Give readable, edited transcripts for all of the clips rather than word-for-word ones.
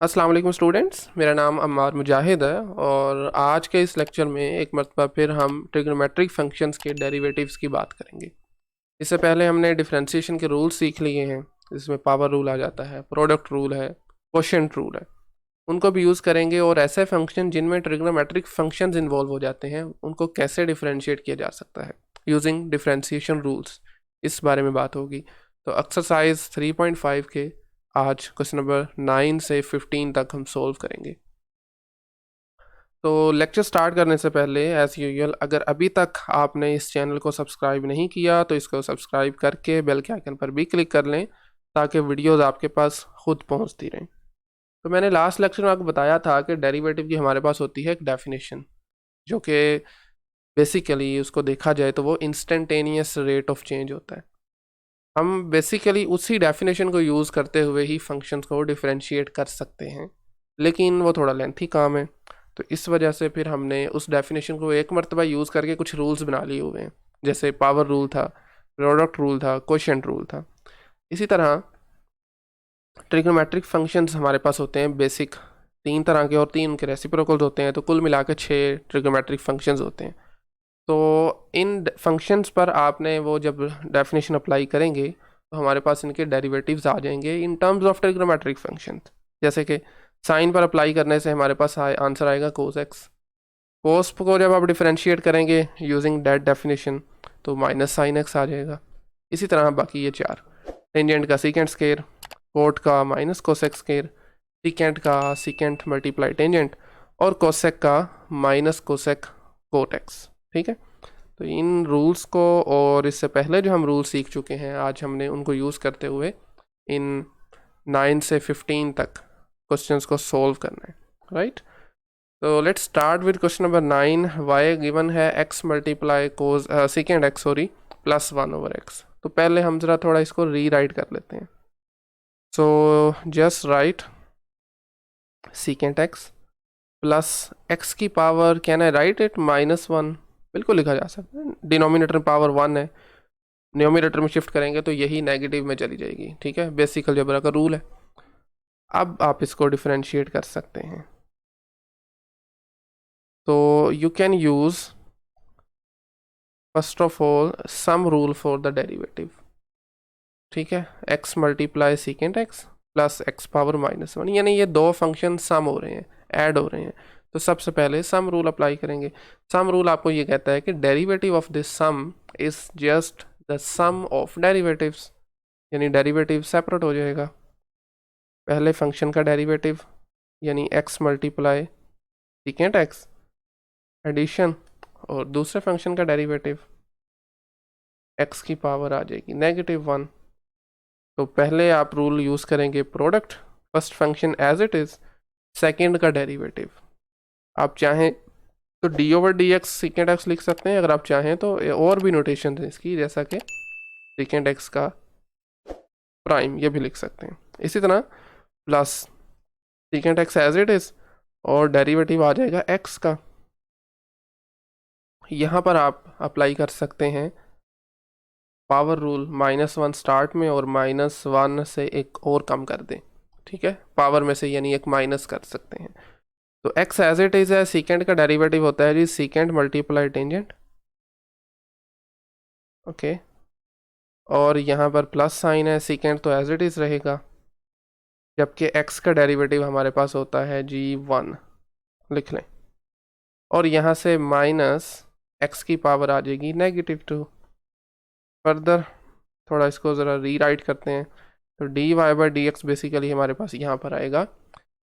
अस्सलाम वालेकुम स्टूडेंट्स, मेरा नाम अम्मार मुजाहिद है और आज के इस लेक्चर में एक मरतबा फिर हम ट्रिग्नोमेट्रिक फंक्शंस के डेरिवेटिव्स की बात करेंगे। इससे पहले हमने डिफरेंशिएशन के रूल्स सीख लिए हैं, जिसमें पावर रूल आ जाता है, प्रोडक्ट रूल है, क्वोशिएंट रूल है। उनको भी यूज़ करेंगे और ऐसे फंक्शन जिनमें ट्रिग्नोमेट्रिक फंक्शंस इन्वॉल्व हो जाते हैं उनको कैसे डिफरेंशिएट किया जा सकता है यूजिंग डिफरेंशिएशन रूल्स, इस बारे में बात होगी। तो एक्सरसाइज 3.5 के आज क्वेश्चन नंबर 9 से 15 तक हम सोल्व करेंगे। तो लेक्चर स्टार्ट करने से पहले एज़ यूजुअल अगर अभी तक आपने इस चैनल को सब्सक्राइब नहीं किया तो इसको सब्सक्राइब करके बेल के आइकन पर भी क्लिक कर लें ताकि वीडियोस आपके पास खुद पहुंचती रहें। तो मैंने लास्ट लेक्चर में आपको बताया था कि डेरिवेटिव की हमारे पास होती है एक डेफिनेशन, जो कि बेसिकली उसको देखा जाए तो वो इंस्टेंटेनियस रेट ऑफ चेंज होता है। हम बेसिकली उसी डेफिनेशन को यूज़ करते हुए ही फंक्शंस को डिफरेंशिएट कर सकते हैं, लेकिन वो थोड़ा लेंथी काम है। तो इस वजह से फिर हमने उस डेफिनेशन को एक मरतबा यूज़ करके कुछ रूल्स बना लिए हुए हैं, जैसे पावर रूल था, प्रोडक्ट रूल था, क्वोशिएंट रूल था। इसी तरह ट्रिग्नोमेट्रिक फंक्शंस हमारे पास होते हैं बेसिक 3 तरह के और 3 उनके रेसिप्रोकल्स होते हैं, तो कुल मिला के 6 ट्रिग्नोमेट्रिक फंक्शंस होते हैं। तो इन फंक्शंस पर आपने वो जब डेफिनेशन अप्लाई करेंगे तो हमारे पास इनके डेरिवेटिव्स आ जाएंगे in terms of trigonometric functions. जैसे कि साइन पर अप्लाई करने से हमारे पास आंसर आएगा कोस एक्स। कोस को जब आप डिफरेंशिएट करेंगे यूजिंग दैट डेफिनेशन तो माइनस साइन एक्स आ जाएगा। इसी तरह बाकी ये 4, टेंजेंट का सीकेंट स्केयर, कोट का माइनस कोसेक स्केयर, सीकेंट का सीकेंट मल्टीप्लाई टेंजेंट और कोसेक का माइनस कोसेक कोट एक्स। ठीक है, तो इन रूल्स को और इससे पहले जो हम रूल सीख चुके हैं आज हमने उनको यूज़ करते हुए इन 9 से 15 तक क्वेश्चंस को सोल्व करना है, राइट। तो let's start with question number 9। Y given है x multiply cos second x sorry plus 1/x। तो पहले हम ज़रा थोड़ा इसको री राइट कर लेते हैं। So just write secant x plus x की power, can I write it -1, बिल्कुल लिखा जा सकता है। डिनोमिनेटर में पावर 1 है, न्यूमरेटर में शिफ्ट करेंगे तो यही नेगेटिव में चली जाएगी। ठीक है, बेसिक अलजेब्रा का रूल है। अब आप इसको डिफरेंशिएट कर सकते हैं। तो you can use first of all sum rule for the derivative. ठीक है, x multiply secant x plus x power -1, यानी ये दो फंक्शन सम हो रहे हैं, ऐड हो रहे हैं। तो सबसे पहले सम रूल अप्लाई करेंगे। सम रूल आपको ये कहता है कि derivative of this sum is just the sum of derivatives, यानी डेरिवेटिव सेपरेट हो जाएगा। पहले फंक्शन का डेरिवेटिव यानी x multiply secant x addition, और दूसरे फंक्शन का डेरिवेटिव एक्स की पावर आ जाएगी -1। तो पहले आप रूल यूज़ करेंगे product, first function as it is, second का डेरिवेटिव। आप चाहें तो d/dx सीकेंड एक्स लिख सकते हैं, अगर आप चाहें तो और भी नोटेशन है इसकी, जैसा कि सीकेंड एक्स का प्राइम, ये भी लिख सकते हैं। इसी तरह plus secant x as it is और डेरिवेटिव आ जाएगा एक्स का। यहाँ पर आप अप्लाई कर सकते हैं पावर रूल, -1 स्टार्ट में और -1 से एक और कम कर दें। ठीक है, पावर में से यानी एक माइनस कर सकते हैं। तो एक्स एज इट इज़ है, सीकेंड का डेरिवेटिव होता है जी सीकेंड मल्टीप्लाई टेंजेंट। ओके, और यहाँ पर प्लस साइन है, सीकेंड तो एज इट इज़ रहेगा, जबकि एक्स का डेरिवेटिव हमारे पास होता है जी 1, लिख लें। और यहाँ से माइनस एक्स की पावर आ जाएगी -2। फर्दर थोड़ा इसको ज़रा री राइट करते हैं, तो dy/dx बेसिकली हमारे पास यहाँ पर आएगा।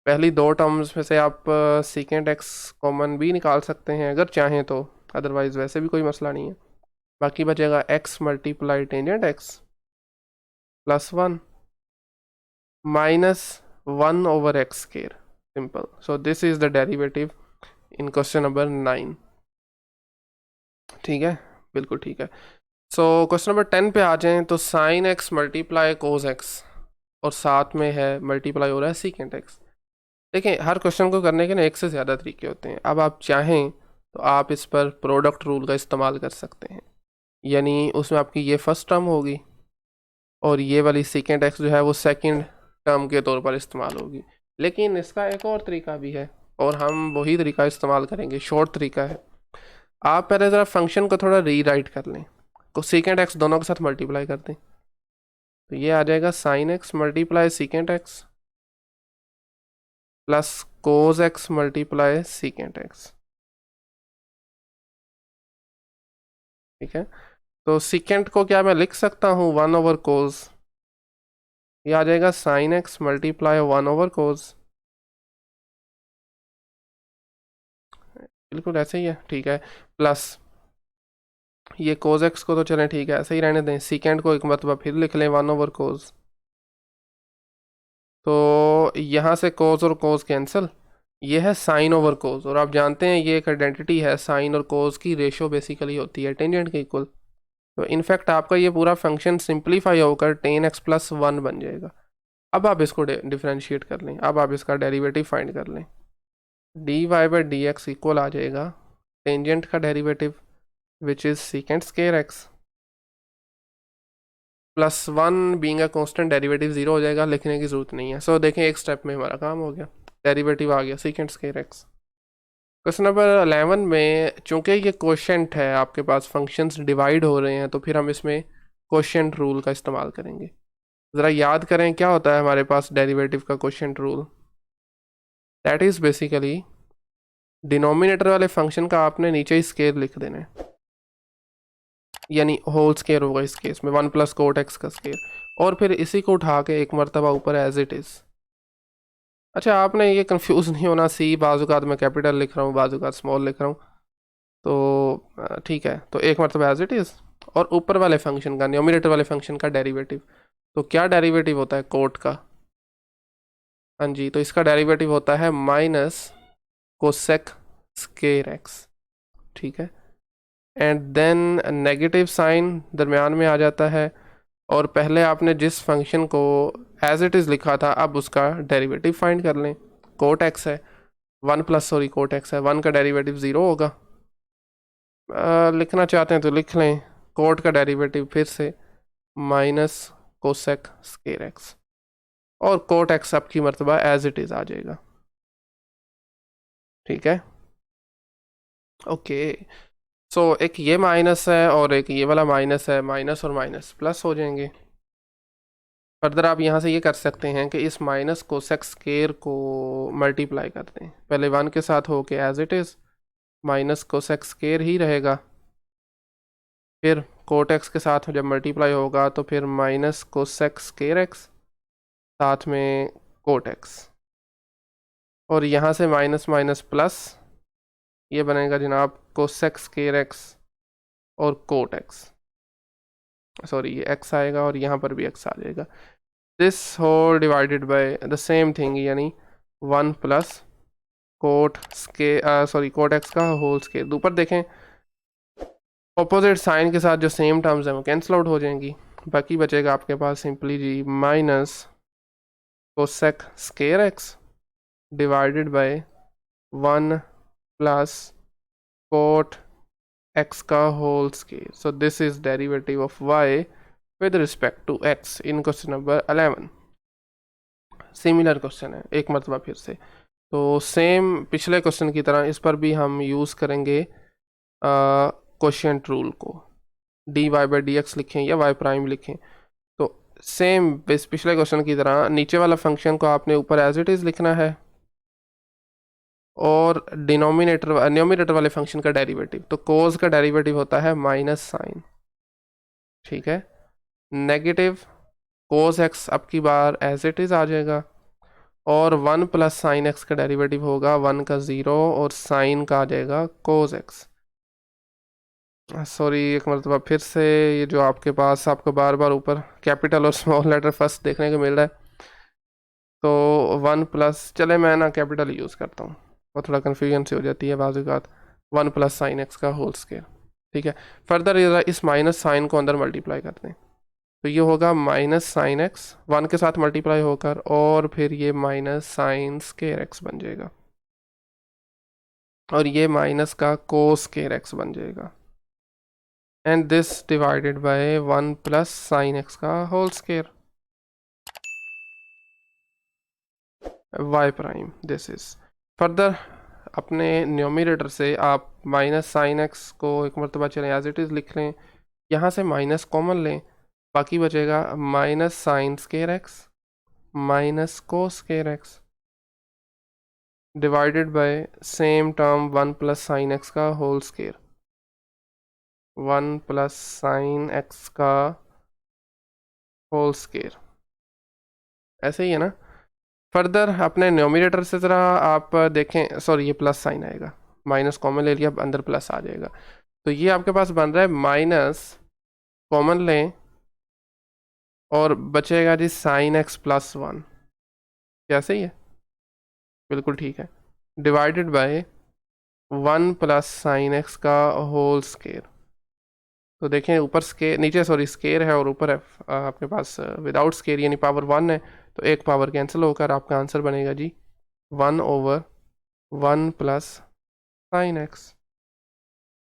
पहली दो टर्म्स में से आप सीकेंड एक्स कॉमन भी निकाल सकते हैं अगर चाहें तो, अदरवाइज़ वैसे भी कोई मसला नहीं है। बाकी बचेगा x multiply tangent x plus 1 -1/x square, simple. So this is the derivative in question number 9। ठीक है, बिल्कुल ठीक है। सो क्वेश्चन नंबर 10 पे आ जाएं। तो sign x multiply cos x और साथ में है मल्टीप्लाई हो रहा है सीकेंट एक्स। देखें, हर क्वेश्चन को करने के ना एक से ज़्यादा तरीके होते हैं। अब आप चाहें तो आप इस पर प्रोडक्ट रूल का इस्तेमाल कर सकते हैं, यानी उसमें आपकी ये फर्स्ट टर्म होगी और ये वाली सीकेंट एक्स जो है वो सेकंड टर्म के तौर पर इस्तेमाल होगी। लेकिन इसका एक और तरीका भी है और हम वही तरीका इस्तेमाल करेंगे, शॉर्ट तरीका है। आप पहले ज़रा फंक्शन को थोड़ा रीराइट कर लें, को सीकेंट एक्स दोनों के साथ मल्टीप्लाई कर दें, तो ये आ जाएगा sine x multiply secant x plus cos x multiply secant x. ठीक है, तो सीकेंट को क्या मैं लिख सकता हूँ 1/कोज, ये आ जाएगा साइन एक्स मल्टीप्लाई 1/कोज, बिल्कुल ऐसे ही है। ठीक है, प्लस ये कोज एक्स को तो चलें ठीक है ऐसे ही रहने दें, सीकेंट को एक मरतबा फिर लिख लें 1/कोज, तो यहाँ से कोज और कोज कैंसिल, ये है साइन ओवर कोज, और आप जानते हैं ये एक आइडेंटिटी है, साइन और कोज की रेशो बेसिकली होती है टेंजेंट के इक्वल। तो इनफैक्ट आपका ये पूरा फंक्शन सिंप्लीफाई होकर tan x प्लस 1 बन जाएगा। अब आप इसको डिफ्रेंशिएट कर लें, अब आप इसका डेरिवेटिव फाइंड कर लें, dy by d x equal आ जाएगा टेंजेंट का derivative which is secant square x plus 1 being a constant, derivative 0 हो जाएगा, लिखने की ज़रूरत नहीं है। सो देखें एक स्टेप में हमारा काम हो गया, डेरिवेटिव आ गया secant square x. Question number 11 में चूंकि ये क्वोशिएंट है, आपके पास फंक्शंस डिवाइड हो रहे हैं, तो फिर हम इसमें क्वोशिएंट रूल का इस्तेमाल करेंगे। ज़रा याद करें क्या होता है हमारे पास डेरिवेटिव का quotient rule, that is basically denominator वाले फंक्शन का आपने नीचे ही स्केयर लिख देना है, यानी होल स्केयर होगा इस केस में 1 प्लस कोट एक्स का स्केयर, और फिर इसी को उठा के एक मरतबा ऊपर एज इट इज़। अच्छा, आपने ये कंफ्यूज नहीं होना, सी बाजुकात में कैपिटल लिख रहा हूँ बाजुकात स्मॉल लिख रहा हूँ, तो ठीक है, तो एक मरतबा एज इट इज़, और ऊपर वाले फंक्शन का, न्यूमरेटर वाले फंक्शन का डेरिवेटिव, तो क्या डेरिवेटिव होता है कोट का, हाँ जी, तो इसका डेरिवेटिव होता है माइनस कोसेक स्केयर एक्स। ठीक है, एंड देन नेगेटिव साइन दरमियान में आ जाता है, और पहले आपने जिस फंक्शन को एज इट इज़ लिखा था अब उसका डेरिवेटिव फाइंड कर लें, कोट एक्स है 1 प्लस सॉरी कोट एक्स है 1 का डेरिवेटिव 0 होगा। लिखना चाहते हैं तो लिख लें, कोट का डेरिवेटिव फिर से माइनस कोसेक स्केयर एक्स, और कोट एक्स आपकी मरतबा एज इट इज़ आ जाएगा। ठीक है, ओके, सो एक ये माइनस है और एक ये वाला माइनस है, माइनस और माइनस प्लस हो जाएंगे। फर्दर आप यहाँ से ये कर सकते हैं कि इस माइनस कोसेक स्केयर को मल्टीप्लाई कर दें, पहले 1 के साथ हो के as it is minus cosec square ही रहेगा, फिर कोट एक्स के साथ जब मल्टीप्लाई होगा तो फिर माइनस कोसेक स्केयर एक्स साथ में कोट एक्स, और यहाँ से माइनस माइनस प्लस, ये बनेगा जनाब कोसेक स्केयर एक्स और कोट एक्स, सॉरी ये एक्स आएगा और यहाँ पर भी एक्स आ जाएगा, this whole divided by the same thing, यानी 1 plus cot sorry cot x का होल स्केयर। ऊपर देखें ऑपोजिट साइन के साथ जो सेम टर्म्स हैं वो कैंसिल आउट हो जाएंगी, बाकी बचेगा आपके पास सिंपली जी minus cosec square x divided by 1 plus cot x का whole square. So this is derivative of y with respect to x in question number 11। Similar question है एक मरतबा फिर से, तो सेम पिछले क्वेश्चन की तरह इस पर भी हम यूज़ करेंगे क्वोशिएंट रूल को, d y by d x लिखें या वाई प्राइम लिखें, तो सेम पिछले क्वेश्चन की तरह नीचे वाला फंक्शन को आपने ऊपर एज इट इज़ लिखना है, और न्यूमरेटर वाले फंक्शन का डेरिवेटिव, तो कोज का डेरिवेटिव होता है माइनस साइन। ठीक है, नेगेटिव कोज एक्स अब की बार एज इट इज़ आ जाएगा, और 1 प्लस साइन एक्स का डेरिवेटिव होगा 1 का 0 और साइन का आ जाएगा कोज एक्स। सॉरी एक मरतबा फिर से, ये जो आपके पास आपको बार बार ऊपर कैपिटल और स्मॉल लेटर फर्स्ट देखने को मिल रहा है, तो 1 प्लस, चले मैं ना कैपिटल यूज़ करता हूँ, वो थोड़ा कन्फ्यूजन से हो जाती है बाज़ात, 1 प्लस साइन एक्स का होल स्केयर। ठीक है, फर्दर इस माइनस साइन को अंदर मल्टीप्लाई करते हैं, तो ये होगा माइनस साइन एक्स 1 के साथ मल्टीप्लाई होकर, और फिर ये माइनस साइन स्केयर एक्स बन जाएगा, और ये माइनस का कोस स्केयर एक्स बन जाएगा, and this divided by 1 plus sine x का whole square. Y prime this is. Further अपने न्यूमरेटर से आप माइनस साइन एक्स को एक मरतबा चलें एज इट इज़ लिख लें, यहाँ से माइनस कॉमन लें, बाकी बचेगा minus sine square x minus cos square x divided by same term 1 plus sine x का whole square, 1 plus sine x का होल स्केयर, ऐसे ही है ना। फर्दर अपने न्यूमरेटर से ज़रा आप देखें, सॉरी ये प्लस साइन आएगा, माइनस कॉमन ले लिया, अब अंदर प्लस आ जाएगा, तो ये आपके पास बन रहा है माइनस कॉमन लें और बचेगा जी साइन एक्स प्लस 1, कैसे ही है, बिल्कुल ठीक है, divided by 1 plus sine x का होल स्केयर। तो देखें ऊपर स्केयर, नीचे सॉरी स्केयर है और ऊपर है आपके पास विदाउट स्केयर यानी पावर 1 है, तो एक पावर कैंसिल होकर आपका आंसर बनेगा जी 1/1 प्लस साइन एक्स।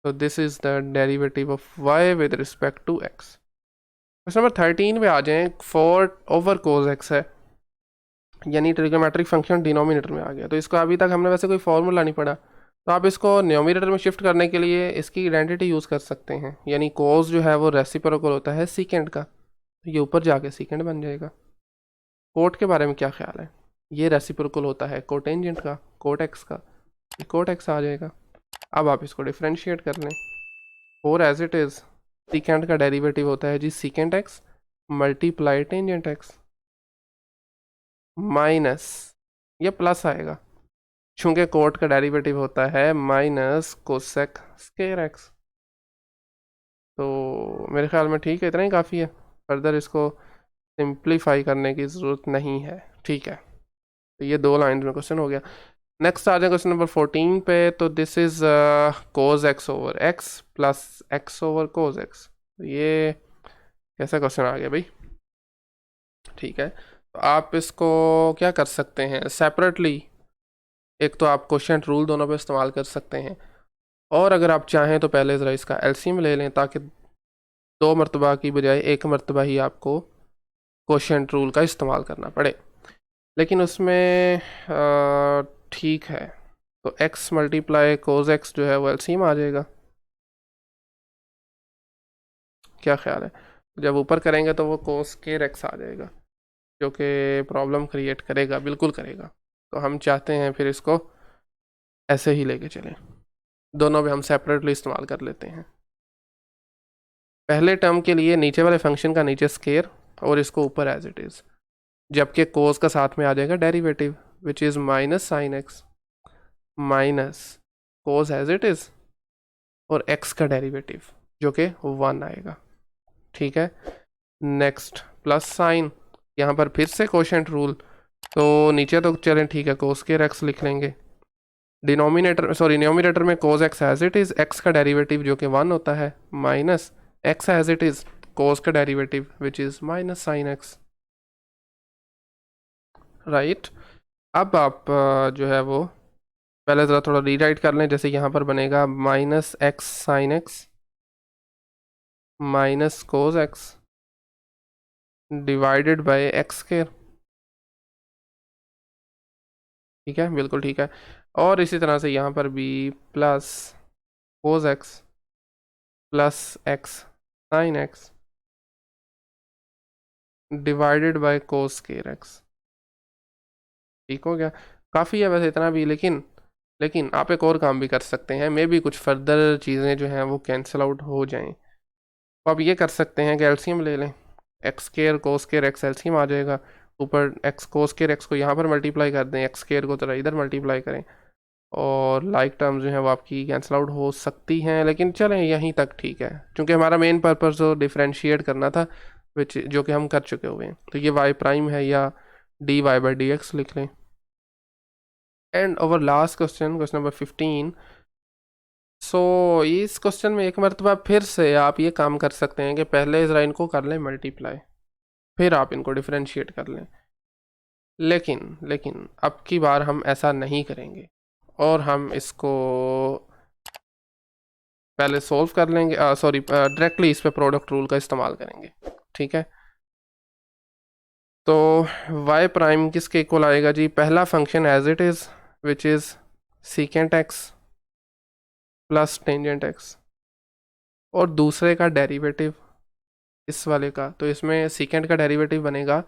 तो this is the derivative of y with respect to x। Question number 13 पे आ जाएं। 4/cos x है, यानी ट्रिग्नोमेट्रिक फंक्शन डिनोमिनेटर में आ गया, तो इसको अभी तक हमने वैसे कोई फॉर्मूला नहीं पढ़ा, तो आप इसको न्यूमरेटर में शिफ्ट करने के लिए इसकी आइडेंटिटी यूज़ कर सकते हैं, यानी कोस जो है वो रेसिप्रोकल होता है सीकेंड का, तो ये ऊपर जाके सीकेंड बन जाएगा। कोट के बारे में क्या ख्याल है, ये रेसिप्रोकल होता है कोटेंजेंट का, कोट एक्स का, कोट एक्स आ जाएगा। अब आप इसको डिफ्रेंशिएट कर लें, और एज इट इज़ सीकेंड का डेरिवेटिव होता है जी second x multiply tangent x minus, ये प्लस आएगा चूंकि कोट का डेरिवेटिव होता है माइनस कोसेक स्केयर एक्स। तो मेरे ख्याल में ठीक है, इतना ही काफ़ी है, फर्दर इसको सिंप्लीफाई करने की ज़रूरत नहीं है, ठीक है। तो ये 2 लाइन में क्वेश्चन हो गया। नेक्स्ट आ जाए क्वेश्चन नंबर 14 पे, तो this is cos x over x plus x over cos x. ये कैसा क्वेश्चन आ गया भाई, ठीक है। तो आप इसको क्या कर सकते हैं सेपरेटली, एक तो आप क्वोशिएंट रूल दोनों पे इस्तेमाल कर सकते हैं, और अगर आप चाहें तो पहले ज़रा इसका एलसीएम ले लें, ताकि 2 मरतबा की बजाय 1 मरतबा ही आपको क्वोशिएंट रूल का इस्तेमाल करना पड़े। लेकिन उसमें ठीक है, तो x मल्टीप्लाई कोज एक्स जो है वो एलसीएम आ जाएगा, क्या ख्याल है। जब ऊपर करेंगे तो वो कोस स्केयर एक्स आ जाएगा, जो कि प्रॉब्लम क्रिएट करेगा, बिल्कुल करेगा। तो हम चाहते हैं फिर इसको ऐसे ही लेके चलें, दोनों में हम सेपरेटली इस्तेमाल कर लेते हैं। पहले टर्म के लिए नीचे वाले फंक्शन का नीचे स्केयर और इसको ऊपर एज इट इज़, जबकि कोस का साथ में आ जाएगा derivative which is minus sine x minus cos as it is और x का डेरिवेटिव जो कि 1 आएगा, ठीक है। नेक्स्ट प्लस साइन, यहाँ पर फिर से क्वोशिएंट रूल, तो नीचे तो चलें ठीक है, कोस स्केयर एक्स लिख लेंगे, डिनोमिनेटर सॉरी न्यूमरेटर में cos x as it is, x का डेरिवेटिव जो कि 1 होता है minus x as it is cos का derivative which is minus sine x, right. अब आप जो है वो पहले ज़रा थोड़ा रीराइट कर लें, जैसे यहाँ पर बनेगा minus x sign x minus cos x divided bye x square, ठीक है, बिल्कुल ठीक है। और इसी तरह से यहाँ पर भी plus cos x plus x sine x divided by cos square x, ठीक हो गया। काफ़ी है वैसे इतना भी, लेकिन आप एक और काम भी कर सकते हैं, मे भी कुछ फर्दर चीज़ें जो हैं वो कैंसिल आउट हो जाएं, तो आप ये कर सकते हैं कि एलसीएम ले लें, x square cos square x LCM आ जाएगा, ऊपर एक्स कोस स्क्वायर एक्स को यहाँ पर मल्टीप्लाई कर दें, एक्स स्क्वायर को तो इधर मल्टीप्लाई करें, और लाइक टर्म्स जो है वो आपकी कैंसिल आउट हो सकती हैं, लेकिन चलें यहीं तक ठीक है, क्योंकि हमारा मेन पर्पस तो डिफ्रेंशिएट करना था, विच जो कि हम कर चुके हुए हैं। तो ये वाई प्राइम है या d y by d x लिख लें। And over last question, question number 15। So इस क्वेश्चन में एक मरतबा फिर से आप ये काम कर सकते हैं कि पहले ज़रा इनको कर लें मल्टीप्लाई, फिर आप इनको डिफ्रेंशिएट कर लें, लेकिन अब की बार हम ऐसा नहीं करेंगे, और हम इसको पहले सोल्व कर लेंगे, सॉरी डायरेक्टली इस पे प्रोडक्ट रूल का इस्तेमाल करेंगे, ठीक है। तो y प्राइम किसके इक्वल आएगा जी, पहला function as it is which is secant x plus tangent x, और दूसरे का डेरिवेटिव इस वाले का, तो इसमें सीकेंट का डेरिवेटिव बनेगा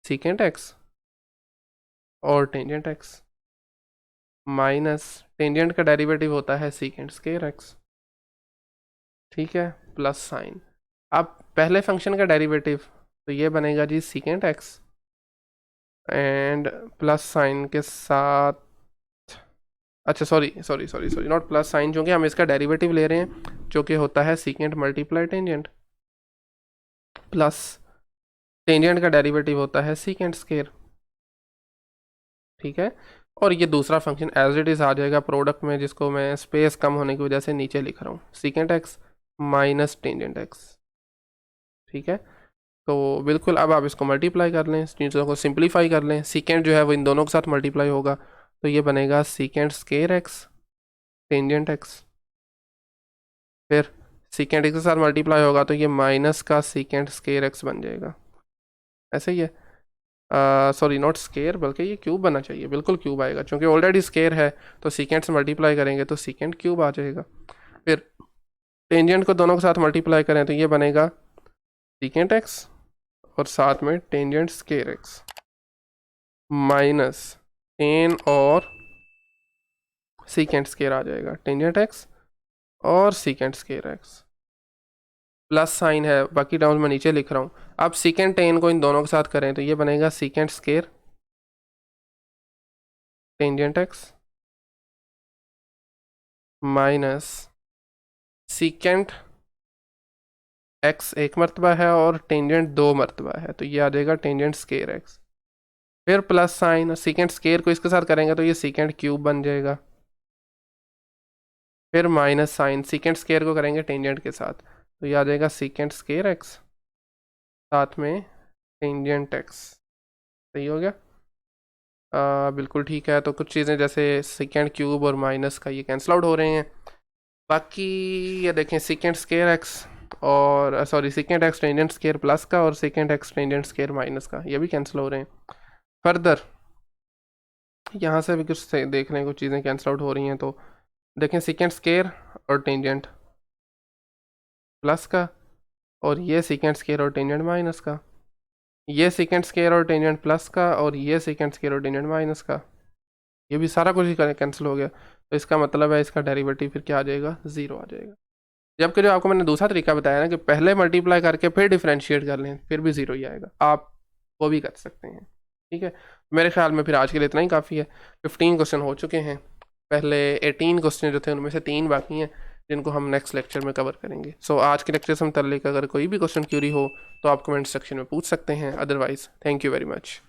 सीकेंट एक्स और टेंजेंट एक्स, माइनस टेंजेंट का डेरिवेटिव होता है सीकेंट स्क्वायर एक्स, ठीक है, प्लस साइन। अब पहले फंक्शन का डेरिवेटिव, तो ये बनेगा जी secant x and plus sine के साथ, अच्छा सॉरी नॉट प्लस साइन, क्योंकि हम इसका डेरिवेटिव ले रहे हैं जो कि होता है secant multiply tangent, plus tangent का डेरिवेटिव होता है सीकेंट स्क्वायर, ठीक है। और ये दूसरा फंक्शन एज इट इज़ आ जाएगा प्रोडक्ट में, जिसको मैं स्पेस कम होने की वजह से नीचे लिख रहा हूँ, secant x minus tangent x, ठीक है। तो बिल्कुल अब आप इसको मल्टीप्लाई कर लें, चीज़ों को सिंप्लीफाई कर लें, सीकेंट जो है वो इन दोनों के साथ मल्टीप्लाई होगा, तो ये बनेगा secant square x tangent x, फिर सीकेंट एक्स के साथ मल्टीप्लाई होगा तो ये माइनस का सीकेंट स्क्वायर एक्स बन जाएगा, ऐसे ही है। सॉरी नॉट स्केयर, बल्कि ये क्यूब बनना चाहिए, बिल्कुल क्यूब आएगा, क्योंकि ऑलरेडी स्केयर है तो सीकेंट से मल्टीप्लाई करेंगे तो सीकेंट क्यूब आ जाएगा। फिर टेंजेंट को दोनों के साथ मल्टीप्लाई करें तो ये बनेगा सीकेंट एक्स और साथ में tangent square x minus ten और सीकेंट स्केयर आ जाएगा, टेंजेंट एक्स और secant square x, plus sign है, बाकी टर्म्स मैं नीचे लिख रहा हूँ। अब सीकेंट टेन को इन दोनों के साथ करें तो ये बनेगा secant square tangent x minus secant x एक मरतबा है और टेंजेंट दो मरतबा है, तो ये आ जाएगा टेंजेंट स्केयर एक्स, फिर प्लस साइन, सीकेंट स्केयर को इसके साथ करेंगे तो ये सीकेंट क्यूब बन जाएगा, फिर माइनस साइन, सीकेंट स्केयर को करेंगे टेंजेंट के साथ तो ये आ जाएगा सीकेंट स्केयर एक्स साथ में टेंजेंट एक्स, सही हो गया। बिल्कुल ठीक है। तो कुछ चीज़ें जैसे सीकेंट क्यूब और माइनस का ये कैंसिल आउट हो रहे हैं, बाकी ये देखें सीकेंट स्केयर एक्स और sorry secant x tangent square plus का और secant x tangent square minus का, ये भी कैंसिल हो रहे हैं। फर्दर यहाँ से भी कुछ देखने को चीज़ें कैंसिल आउट हो रही हैं, तो देखें सीकेंट स्केयर और टेंजेंट प्लस का, और ये सीकेंट स्केयर और टेंजेंट माइनस का, ये सीकेंट स्केयर और टेंजेंट प्लस का, और ये सीकेंट स्केयर और टेंजेंट माइनस का, ये भी सारा कुछ ही कैंसिल हो गया। तो इसका मतलब है इसका डेरिवेटिव फिर क्या आ जाएगा, ज़ीरो आ जाएगा। जबकि जो आपको मैंने दूसरा तरीका बताया ना कि पहले मल्टीप्लाई करके फिर डिफ्रेंशिएट कर लें, फिर भी ज़ीरो ही आएगा, आप वो भी कर सकते हैं, ठीक है। मेरे ख्याल में फिर आज के लिए इतना ही काफ़ी है। 15 क्वेश्चन हो चुके हैं, पहले 18 क्वेश्चन जो थे उनमें से 3 बाकी हैं जिनको हम नेक्स्ट लेक्चर में कवर करेंगे। सो आज के लेक्चर से मुतल्लिक अगर कोई भी क्वेश्चन क्यूरी हो तो आप कमेंट सेक्शन में पूछ सकते हैं, otherwise thank you very much.